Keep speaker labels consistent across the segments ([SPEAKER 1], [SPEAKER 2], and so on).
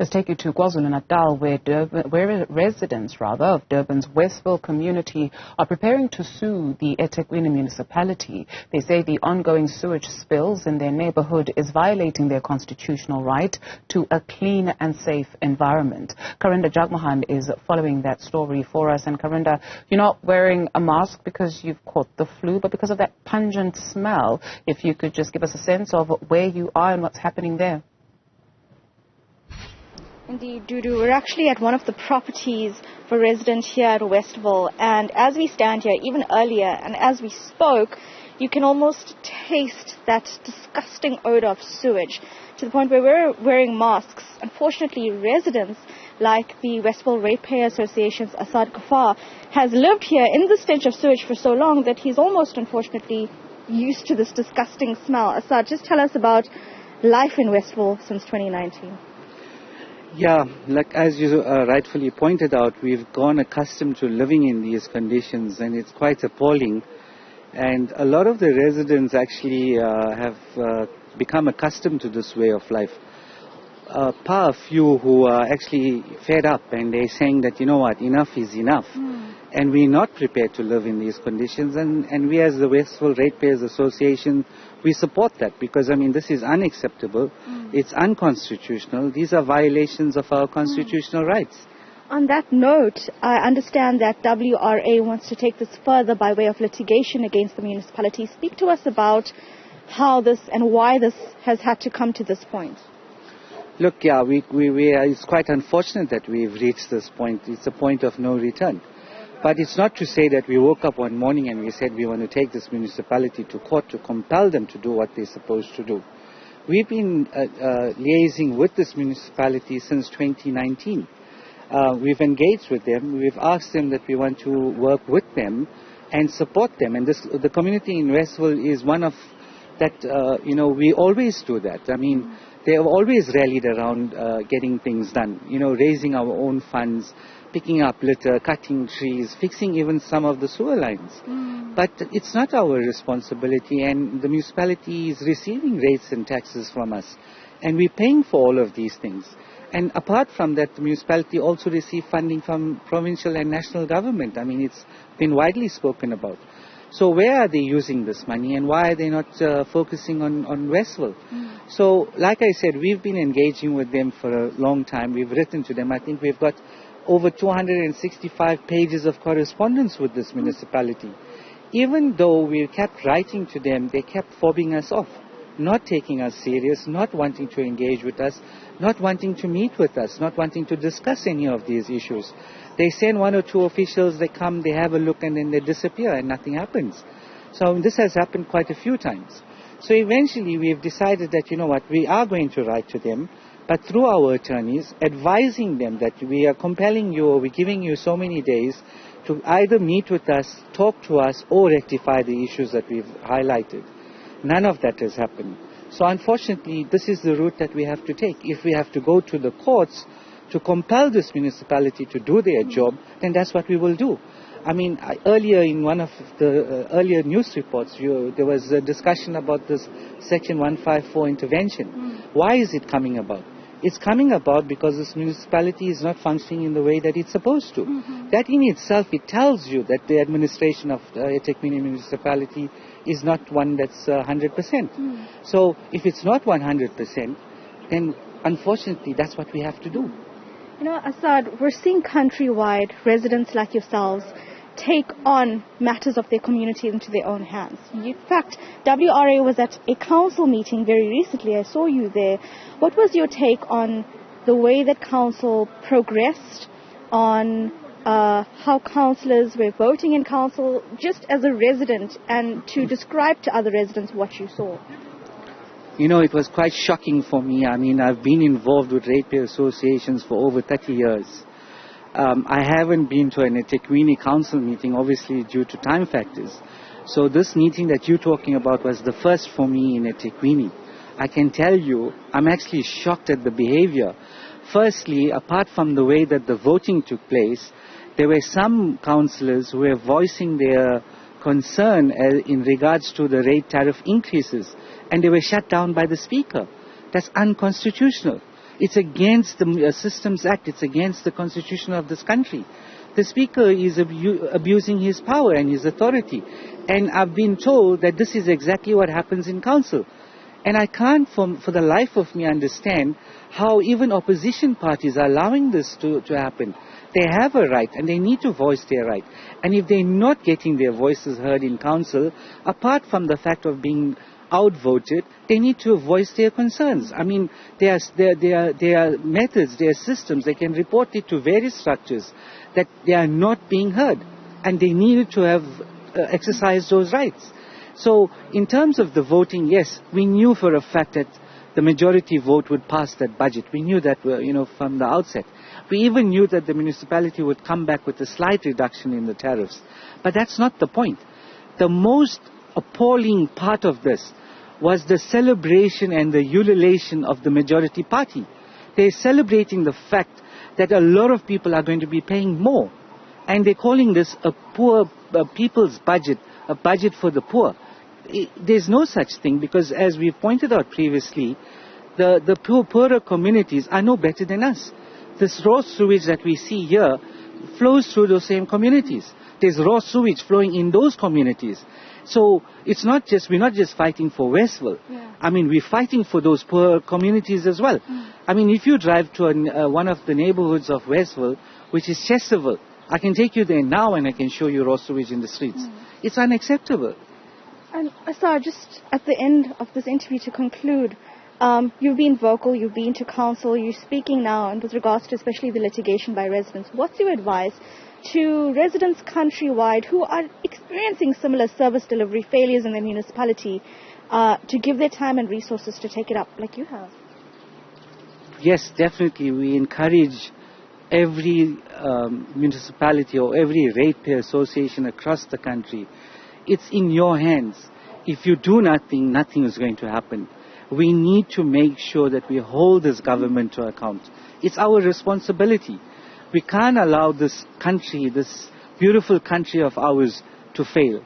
[SPEAKER 1] Let's take you to KwaZulu-Natal, where residents of Durban's Westville community are preparing to sue the eThekwini Municipality. They say the ongoing sewage spills in their neighbourhood is violating their constitutional right to a clean and safe environment. Karinda Jagmohan is following that story for us. And Karinda, you're not wearing a mask because you've caught the flu, but because of that pungent smell. If you could just give us a sense of where you are and what's happening there.
[SPEAKER 2] Indeed, Dudu. We're actually at one of the properties for residents here at Westville, and as we stand here, even earlier, and as we spoke, you can almost taste that disgusting odor of sewage, to the point where we're wearing masks. Unfortunately, residents like the Westville Ratepayer Association's Asad Gafar has lived here in the stench of sewage for so long that he's almost, unfortunately, used to this disgusting smell. Asad, just tell us about life in Westville since 2019.
[SPEAKER 3] Yeah, like as you rightfully pointed out, we've gone accustomed to living in these conditions, and it's quite appalling. And a lot of the residents actually have become accustomed to this way of life. A few who are actually fed up, and they're saying that, you know what, enough is enough. And we're not prepared to live in these conditions. And we as the Westville Ratepayers Association, we support that because, I mean, this is unacceptable. It's unconstitutional. These are violations of our constitutional rights.
[SPEAKER 2] On that note, I understand that WRA wants to take this further by way of litigation against the municipality. Speak to us about how this and why this has had to come to this point.
[SPEAKER 3] Look, yeah, it's quite unfortunate that we've reached this point. It's a point of no return. But it's not to say that we woke up one morning and we said we want to take this municipality to court to compel them to do what they're supposed to do. We've been liaising with this municipality since 2019. We've engaged with them. We've asked them that we want to work with them and support them. And the community in Westville is one of that, we always do that. I mean, they have always rallied around getting things done, raising our own funds, picking up litter, cutting trees, fixing even some of the sewer lines. But it's not our responsibility, and the municipality is receiving rates and taxes from us, and we're paying for all of these things. And apart from that, the municipality also receives funding from provincial and national government. I mean, it's been widely spoken about. So where are they using this money, and why are they not focusing on Westville? So, like I said, we've been engaging with them for a long time. We've written to them. I think we've got over 265 pages of correspondence with this municipality. Even though we kept writing to them, they kept fobbing us off, not taking us serious, not wanting to engage with us, not wanting to meet with us, not wanting to discuss any of these issues. They send one or two officials, they come, they have a look, and then they disappear and nothing happens. So this has happened quite a few times. So eventually we've decided that, you know what, we are going to write to them, but through our attorneys, advising them that we are compelling you, or we're giving you so many days to either meet with us, talk to us, or rectify the issues that we've highlighted. None of that has happened. So unfortunately, this is the route that we have to take. If we have to go to the courts to compel this municipality to do their job, then that's what we will do. I mean, earlier in one of the earlier news reports, there was a discussion about this Section 154 intervention. Why is it coming about? It's coming about because this municipality is not functioning in the way that it's supposed to. That in itself, it tells you that the administration of the eThekwini municipality is not one that's 100%. So if it's not 100%, then unfortunately that's what we have to do.
[SPEAKER 2] You know, Asad, we're seeing countrywide residents like yourselves take on matters of their community into their own hands. In fact, WRA was at a council meeting very recently. I saw you there. What was your take on the way that council progressed, on how councillors were voting in council, just as a resident, and to describe to other residents what you saw?
[SPEAKER 3] You know, it was quite shocking for me. I mean, I've been involved with ratepayer associations for over 30 years. I haven't been to an eThekwini council meeting, obviously due to time factors. So this meeting that you're talking about was the first for me in eThekwini. I can tell you, I'm actually shocked at the behavior. Firstly, apart from the way that the voting took place, there were some councillors who were voicing their concern in regards to the rate tariff increases, and they were shut down by the Speaker. That's unconstitutional. It's against the Systems Act. It's against the constitution of this country. The Speaker is abusing his power and his authority. And I've been told that this is exactly what happens in council. And I can't, for the life of me, understand how even opposition parties are allowing this to happen. They have a right and they need to voice their right. And if they're not getting their voices heard in council, apart from the fact of being outvoted, they need to voice their concerns. I mean, there are methods, there are systems, they can report it to various structures that they are not being heard. And they needed to have exercised those rights. So, in terms of the voting, yes, we knew for a fact that the majority vote would pass that budget. We knew that, from the outset. We even knew that the municipality would come back with a slight reduction in the tariffs. But that's not the point. The most appalling part of this was the celebration and the ululation of the majority party. They're celebrating the fact that a lot of people are going to be paying more. And they're calling this a poor people's budget, a budget for the poor. There's no such thing, because as we pointed out previously, the poorer communities are no better than us. This raw sewage that we see here flows through those same communities. There's raw sewage flowing in those communities. So it's not just, we're not just fighting for Westville. Yeah. I mean, we're fighting for those poor communities as well. I mean, if you drive to one of the neighbourhoods of Westville, which is Chesterville, I can take you there now and I can show you raw sewage in the streets. It's unacceptable.
[SPEAKER 2] And Asar, just at the end of this interview to conclude, you've been vocal, you've been to council, you're speaking now, and with regards to especially the litigation by residents, what's your advice to residents countrywide who are experiencing similar service delivery failures in their municipality to give their time and resources to take it up like you have?
[SPEAKER 3] Yes, definitely. We encourage every municipality or every ratepayer association across the country. It's in your hands. If you do nothing, nothing is going to happen. We need to make sure that we hold this government to account. It's our responsibility. We can't allow this country, this beautiful country of ours, to fail.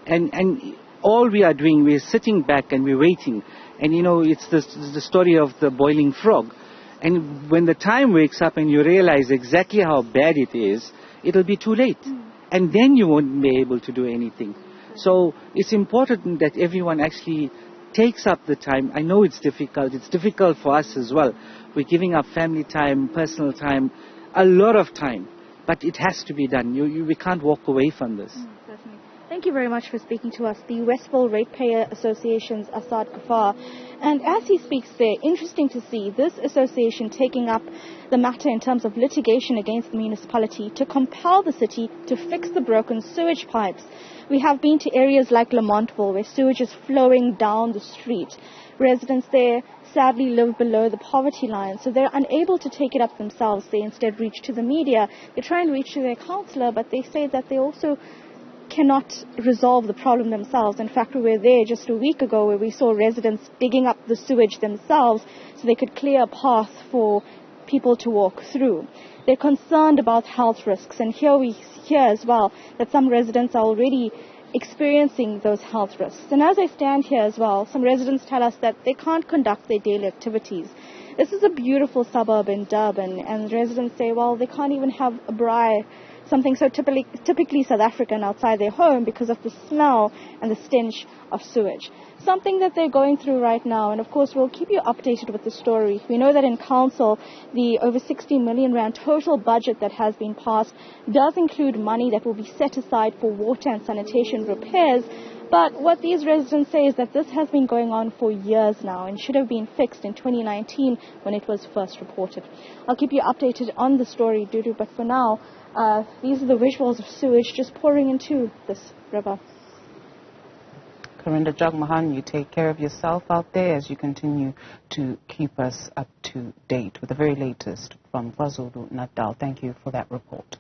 [SPEAKER 3] And all we are doing, we're sitting back and we're waiting. And it's the story of the boiling frog. And when the time wakes up and you realize exactly how bad it is, it'll be too late. And then you won't be able to do anything. So it's important that everyone actually takes up the time. I know it's difficult. It's difficult for us as well. We're giving up family time, personal time, a lot of time. But it has to be done. We can't walk away from this.
[SPEAKER 2] Certainly. Thank you very much for speaking to us, the Westville Ratepayer Association's Asad Ghaffar. And as he speaks there, interesting to see this association taking up the matter in terms of litigation against the municipality to compel the city to fix the broken sewage pipes. We have been to areas like Lamontville where sewage is flowing down the street. Residents there sadly live below the poverty line, so they're unable to take it up themselves. They instead reach to the media. They try and reach to their councillor, but they say that they also cannot resolve the problem themselves. In fact, we were there just a week ago where we saw residents digging up the sewage themselves so they could clear a path for people to walk through. They're concerned about health risks, and here we hear as well that some residents are already experiencing those health risks. And as I stand here as well, some residents tell us that they can't conduct their daily activities. This is a beautiful suburb in Durban, and residents say, well, they can't even have a braai, something so typically South African, outside their home because of the smell and the stench of sewage. Something that they're going through right now, and of course we'll keep you updated with the story. We know that in council, the over 60 million rand total budget that has been passed does include money that will be set aside for water and sanitation repairs. But what these residents say is that this has been going on for years now and should have been fixed in 2019 when it was first reported. I'll keep you updated on the story, Dudu, but for now, these are the visuals of sewage just pouring into this river.
[SPEAKER 1] Karinda, Jagmohan, you take care of yourself out there as you continue to keep us up to date with the very latest from KwaZulu-Natal. Thank you for that report.